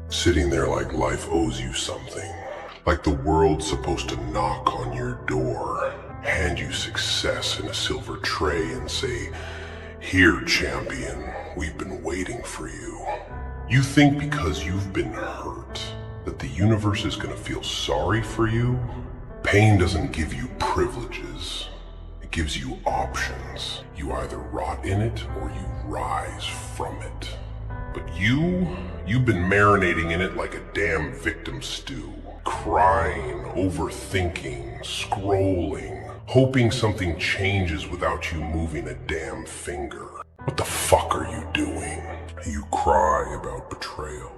Sitting there like life owes you something. Like the world's supposed to knock on your door, hand you success in a silver tray and say, "Here, champion, we've been waiting for you." You think because you've been hurt that the universe is gonna feel sorry for you? Pain doesn't give you privileges. It gives you options. You either rot in it or you rise from it. But you've been marinating in it like a damn victim stew. Crying, overthinking, scrolling, hoping something changes without you moving a damn finger. What the fuck are you doing? You cry about betrayal.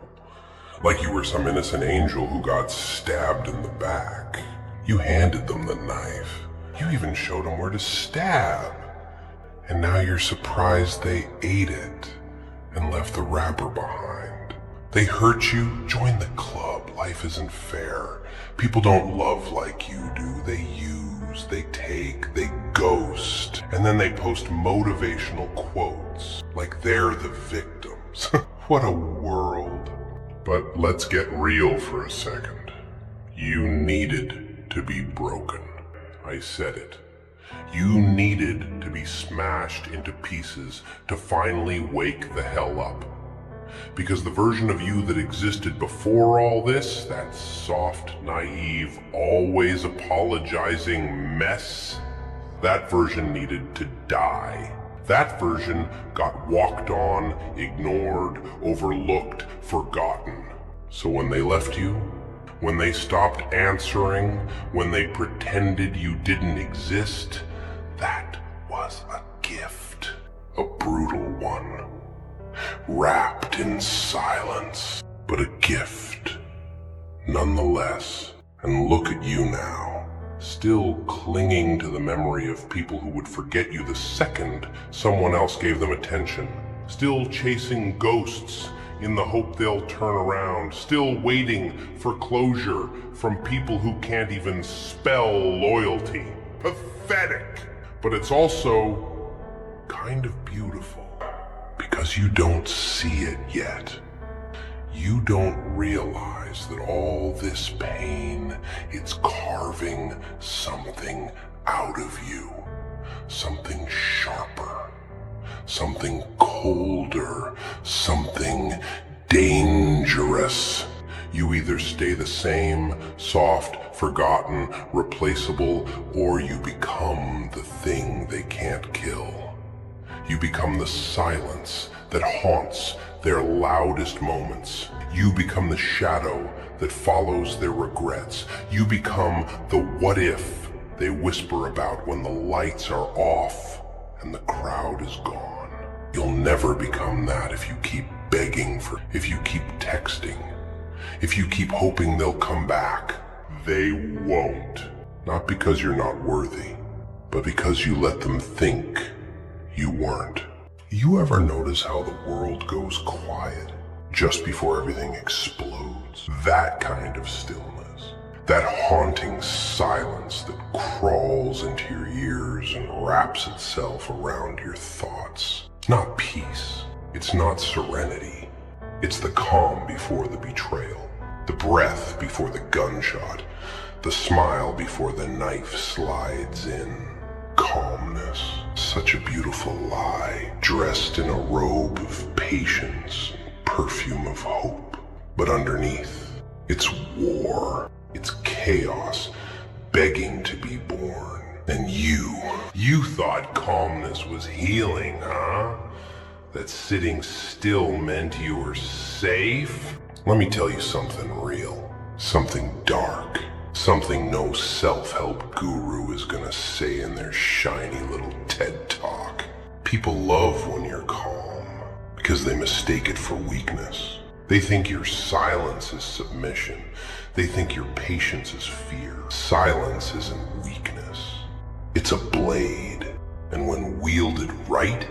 Like you were some innocent angel who got stabbed in the back. You handed them the knife. You even showed them where to stab. And now you're surprised they ate it and left the wrapper behind. They hurt you? Join the club. Life isn't fair. People don't love like you do. They use, they take, they ghost. And then they post motivational quotes like they're the victims. What a world. But let's get real for a second. You needed to be broken. I said it. You needed to be smashed into pieces to finally wake the hell up. Because the version of you that existed before all this, that soft, naive, always apologizing mess, that version needed to die. That version got walked on, ignored, overlooked, forgotten. So when they left you, when they stopped answering, when they pretended you didn't exist, that was a gift. A brutal one. Wrapped in silence, but a gift nonetheless. And look at you now, still clinging to the memory of people who would forget you the second someone else gave them attention. Still chasing ghosts in the hope they'll turn around. Still waiting for closure from people who can't even spell loyalty. Pathetic. But it's also kind of beautiful. Because you don't see it yet. You don't realize that all this pain, it's carving something out of you. Something sharper. Something colder. Something dangerous. You either stay the same, soft, forgotten, replaceable, or you become the thing they can't kill. You become the silence that haunts their loudest moments. You become the shadow that follows their regrets. You become the what if they whisper about when the lights are off and the crowd is gone. You'll never become that if you keep begging for, if you keep texting, if you keep hoping they'll come back. They won't. Not because you're not worthy, but because you let them think you weren't. You ever notice how the world goes quiet just before everything explodes? That kind of stillness. That haunting silence that crawls into your ears and wraps itself around your thoughts. It's not peace. It's not serenity. It's the calm before the betrayal. The breath before the gunshot. The smile before the knife slides in. Calmness, such a beautiful lie, dressed in a robe of patience and perfume of hope. But underneath, it's war, it's chaos, begging to be born. And you thought calmness was healing, huh? That sitting still meant you were safe? Let me tell you something real, something dark. Something no self-help guru is gonna say in their shiny little TED Talk. People love when you're calm because they mistake it for weakness. They think your silence is submission. They think your patience is fear. Silence isn't weakness. It's a blade, and when wielded right,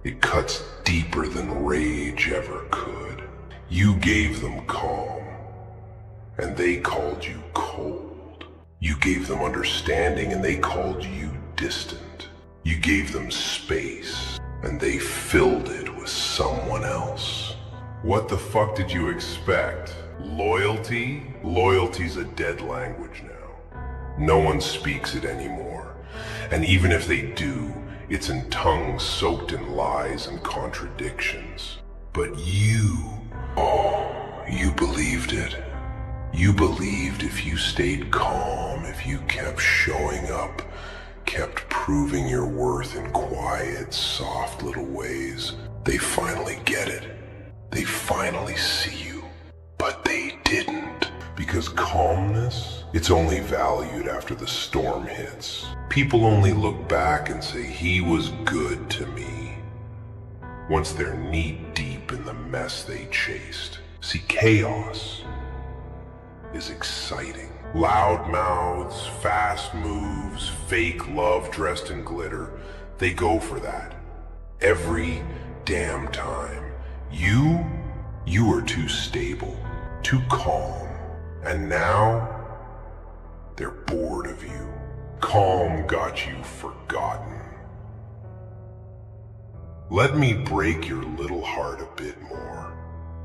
it cuts deeper than rage ever could. You gave them calm, and they called you cold. You gave them understanding and they called you distant. You gave them space and they filled it with someone else. What the fuck did you expect? Loyalty? Loyalty's a dead language now. No one speaks it anymore. And even if they do, it's in tongues soaked in lies and contradictions. But you, oh, you believed it. You believed if you stayed calm, if you kept showing up, kept proving your worth in quiet, soft little ways, they finally get it. They finally see you. But they didn't. Because calmness, it's only valued after the storm hits. People only look back and say, he was good to me, once they're knee-deep in the mess they chased. See, chaos is exciting. Loud mouths, fast moves, fake love dressed in glitter, they go for that. Every damn time. You are too stable, too calm, and now they're bored of you. Calm got you forgotten. Let me break your little heart a bit more,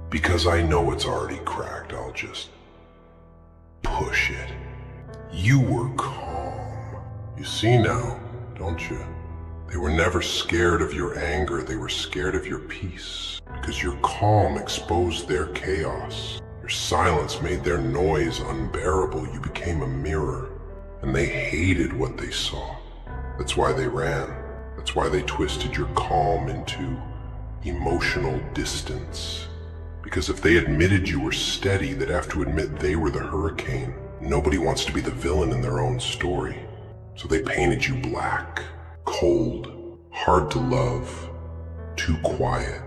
because I know it's already cracked. I'll just push it. You were calm. You see now, don't you? They were never scared of your anger, they were scared of your peace. Because your calm exposed their chaos. Your silence made their noise unbearable. You became a mirror, and they hated what they saw. That's why they ran. That's why they twisted your calm into emotional distance. Because if they admitted you were steady, they'd have to admit they were the hurricane. Nobody wants to be the villain in their own story. So they painted you black, cold, hard to love, too quiet,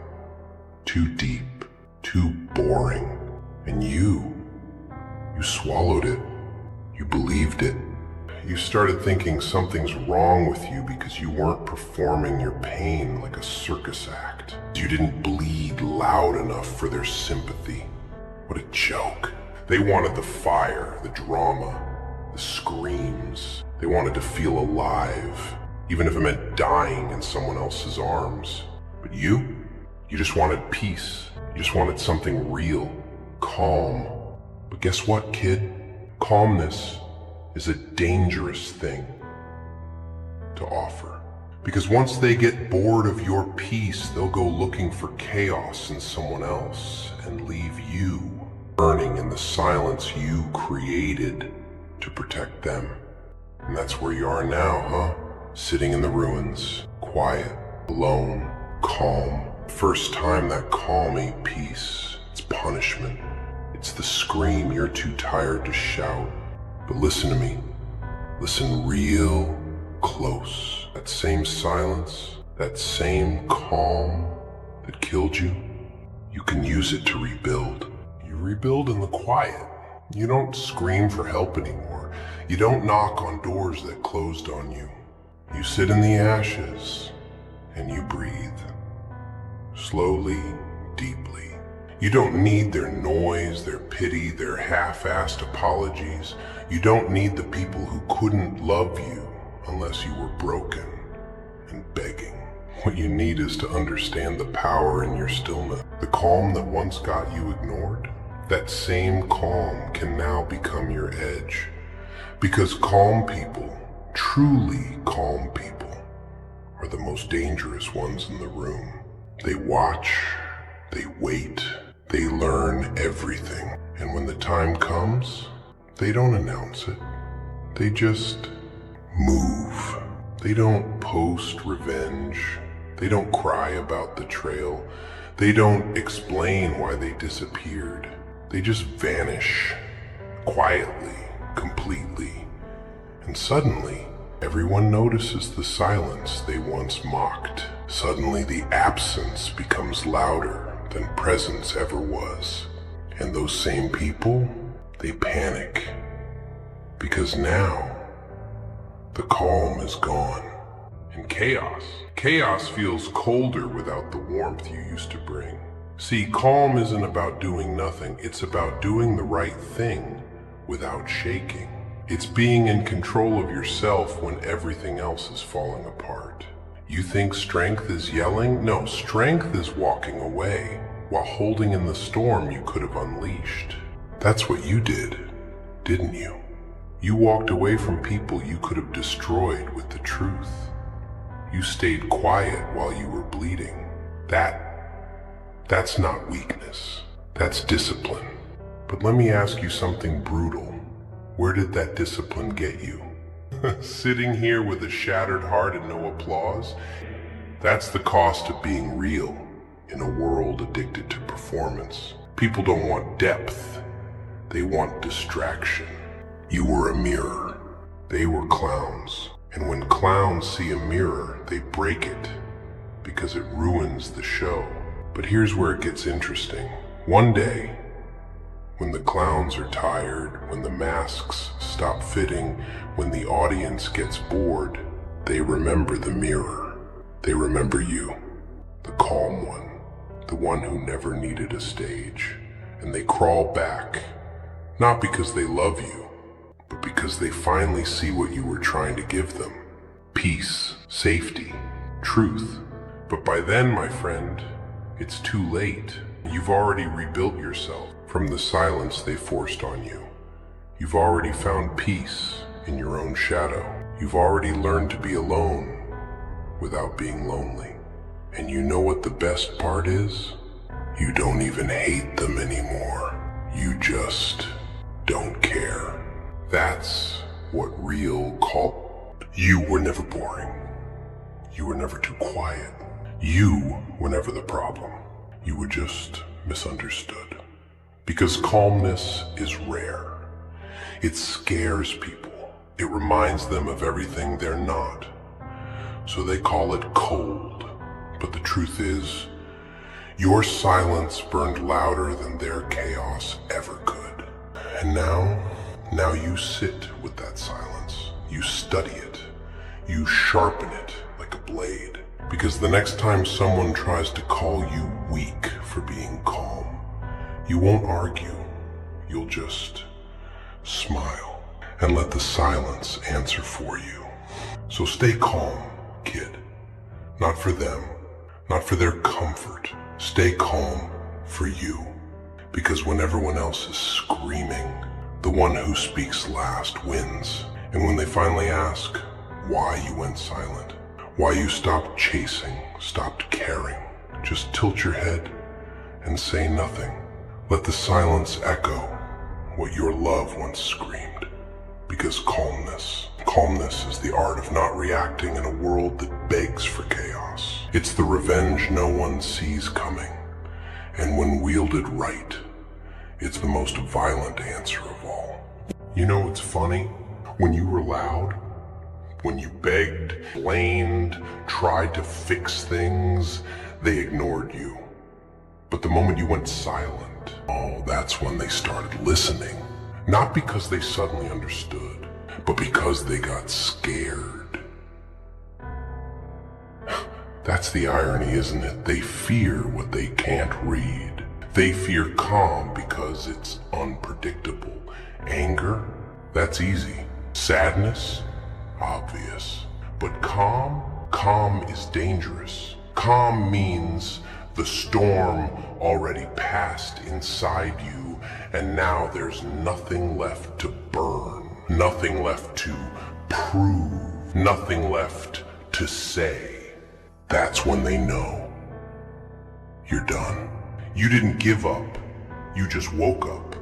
too deep, too boring. And you swallowed it. You believed it. You started thinking something's wrong with you because you weren't performing your pain like a circus act. You didn't bleed loud enough for their sympathy. What a joke. They wanted the fire, the drama, the screams. They wanted to feel alive, even if it meant dying in someone else's arms. But you just wanted peace. You just wanted something real, calm. But guess what, kid? Calmness is a dangerous thing to offer. Because once they get bored of your peace, they'll go looking for chaos in someone else and leave you burning in the silence you created to protect them. And that's where you are now, huh? Sitting in the ruins, quiet, alone, calm. First time that calm ain't peace, it's punishment. It's the scream you're too tired to shout. But listen to me. Listen real close. That same silence, that same calm that killed you, you can use it to rebuild. You rebuild in the quiet. You don't scream for help anymore. You don't knock on doors that closed on you. You sit in the ashes and you breathe. Slowly, deeply. You don't need their noise, their pity, their half-assed apologies. You don't need the people who couldn't love you unless you were broken and begging. What you need is to understand the power in your stillness. The calm that once got you ignored, that same calm can now become your edge. Because calm people, truly calm people, are the most dangerous ones in the room. They watch, they wait, they learn everything. And when the time comes, they don't announce it. They just move. They don't post revenge. They don't cry about the trail. They don't explain why they disappeared. They just vanish, quietly, completely. And suddenly, everyone notices the silence they once mocked. Suddenly the absence becomes louder than presence ever was. And those same people, they panic. Because now, the calm is gone. And chaos feels colder without the warmth you used to bring. See, calm isn't about doing nothing. It's about doing the right thing without shaking. It's being in control of yourself when everything else is falling apart. You think strength is yelling? No, strength is walking away. while holding in the storm you could have unleashed. That's what you did, didn't you? You walked away from people you could have destroyed with the truth. You stayed quiet while you were bleeding. That's not weakness. That's discipline. But let me ask you something brutal. Where did that discipline get you? Sitting here with a shattered heart and no applause? That's the cost of being real in a world addicted to performance. People don't want depth. They want distraction. You were a mirror. They were clowns. And when clowns see a mirror, they break it because it ruins the show. But here's where it gets interesting. One day, when the clowns are tired, when the masks stop fitting, when the audience gets bored, they remember the mirror. They remember you, the calm one, the one who never needed a stage. And they crawl back, not because they love you, but because they finally see what you were trying to give them. Peace, safety, truth. But by then, my friend, it's too late. You've already rebuilt yourself from the silence they forced on you. You've already found peace in your own shadow. You've already learned to be alone without being lonely. And you know what the best part is? You don't even hate them anymore. You just don't care. That's what real call. You were never boring. You were never too quiet. You were never the problem. You were just misunderstood. Because calmness is rare. It scares people. It reminds them of everything they're not. So they call it cold. But the truth is, your silence burned louder than their chaos ever could. And now you sit with that silence. You study it. You sharpen it like a blade. Because the next time someone tries to call you weak for being calm, you won't argue. You'll just smile and let the silence answer for you. So stay calm, kid. Not for them, not for their comfort. Stay calm for you. Because when everyone else is screaming, the one who speaks last wins. And when they finally ask why you went silent, why you stopped chasing, stopped caring, just tilt your head and say nothing. Let the silence echo what your love once screamed. Because calmness is the art of not reacting in a world that begs for chaos. It's the revenge no one sees coming. And when wielded right, it's the most violent answer of all. You know what's funny? When you were loud, when you begged, blamed, tried to fix things, they ignored you. But the moment you went silent, oh, that's when they started listening. Not because they suddenly understood, but because they got scared. That's the irony, isn't it? They fear what they can't read. They fear calm because it's unpredictable. Anger? That's easy. Sadness? Obvious. But calm is dangerous. Calm means the storm already passed inside you, and now there's nothing left to burn, nothing left to prove, nothing left to say. That's when they know you're done. You didn't give up, you just woke up.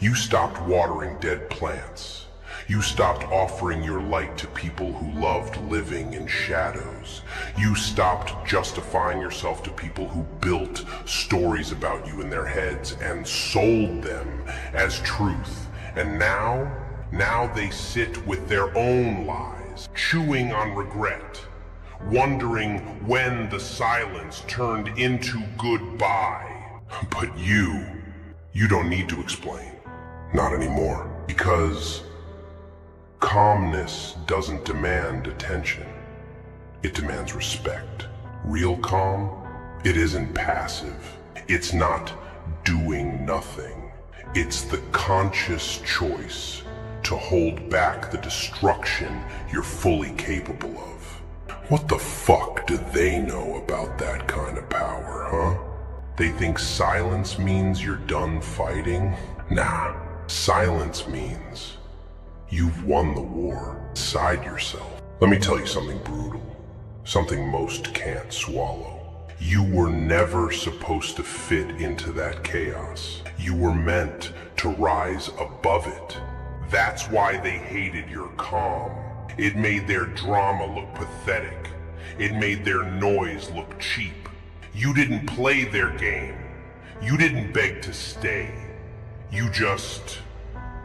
You stopped watering dead plants. You stopped offering your light to people who loved living in shadows. You stopped justifying yourself to people who built stories about you in their heads and sold them as truth. And now they sit with their own lies, chewing on regret, wondering when the silence turned into goodbye. But you don't need to explain. Not anymore. Because calmness doesn't demand attention. It demands respect. Real calm, it isn't passive. It's not doing nothing. It's the conscious choice to hold back the destruction you're fully capable of. What the fuck do they know about that kind of power, huh? They think silence means you're done fighting. Nah, silence means you've won the war inside yourself. Let me tell you something brutal, something most can't swallow. You were never supposed to fit into that chaos. You were meant to rise above it. That's why they hated your calm. It made their drama look pathetic. It made their noise look cheap. You didn't play their game. You didn't beg to stay. You just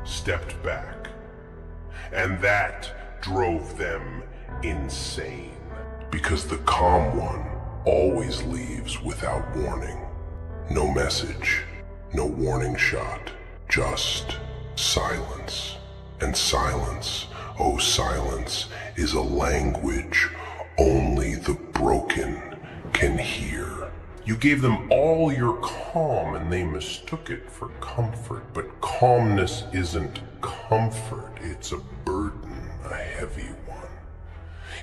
stepped back. And that drove them insane. Because the calm one always leaves without warning. No message, no warning shot, just silence. And silence, oh silence, is a language only the broken can hear. You gave them all your calm and they mistook it for comfort. But calmness isn't comfort, it's a burden, a heavy one.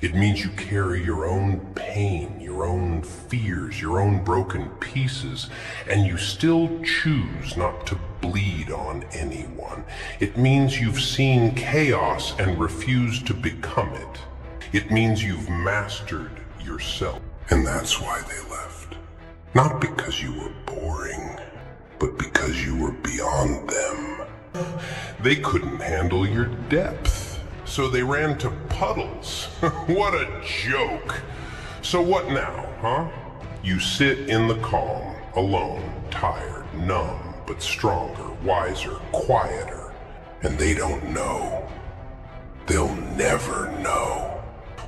It means you carry your own pain, your own fears, your own broken pieces, and you still choose not to bleed on anyone. It means you've seen chaos and refused to become it. It means you've mastered yourself. And that's why they left. Not because you were boring, but because you were beyond them. They couldn't handle your depth, so they ran to puddles. What a joke. So what now, huh? You sit in the calm, alone, tired, numb, but stronger, wiser, quieter. And they don't know. They'll never know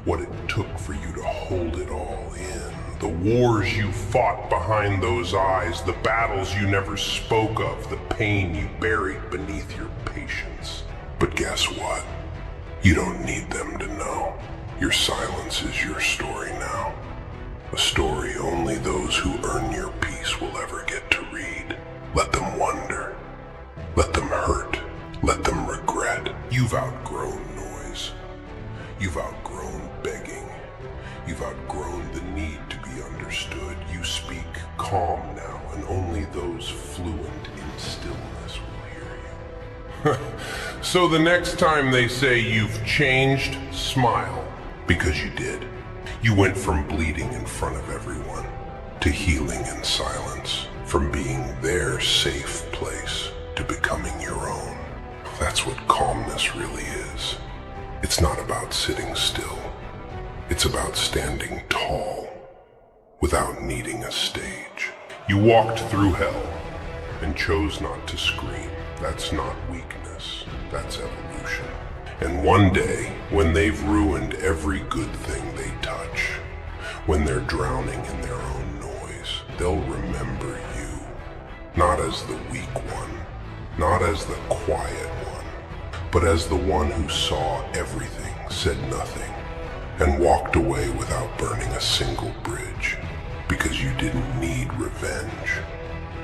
what it took for you to hold it all in. The wars you fought behind those eyes, the battles you never spoke of, the pain you buried beneath your patience. But guess what? You don't need them to know. Your silence is your story now. A story only those who earn your peace will ever get to read. Let them wonder. Let them hurt. Let them regret. You've outgrown noise. You've outgrown begging. You've outgrown the need to be understood. You speak calm now, and only those fluent in stillness will hear you. So the next time they say you've changed, smile, because you did. You went from bleeding in front of everyone to healing in silence, from being their safe place to becoming your own. That's what calmness really is. It's not about sitting still. It's about standing tall without needing a stage. You walked through hell and chose not to scream. That's not weakness, that's evolution. And one day, when they've ruined every good thing they touch, when they're drowning in their own noise, they'll remember you, not as the weak one, not as the quiet one, but as the one who saw everything, said nothing, and walked away without burning a single bridge, because you didn't need revenge.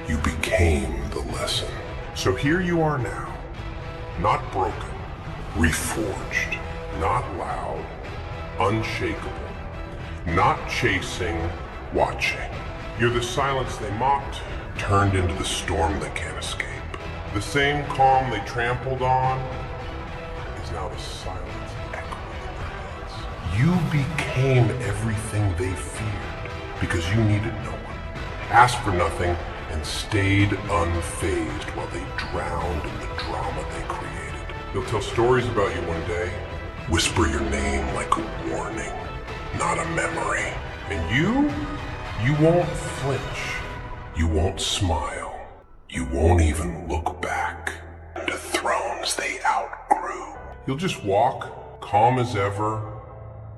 You became the lesson. So here you are now, not broken, reforged, not loud, unshakable, not chasing, watching. You're the silence they mocked, turned into the storm they can't escape. The same calm they trampled on is now the silence echoing in their heads. You became everything they feared because you needed no one, asked for nothing, and stayed unfazed while they drowned in the drama they created. They'll tell stories about you one day, whisper your name like a warning, not a memory. And you won't flinch. You won't smile. You won't even look back into thrones they outgrew. You'll just walk, calm as ever,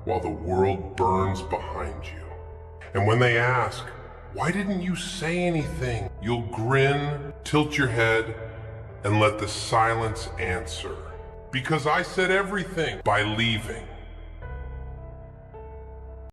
while the world burns behind you. And when they ask, why didn't you say anything? You'll grin, tilt your head, and let the silence answer. Because I said everything by leaving.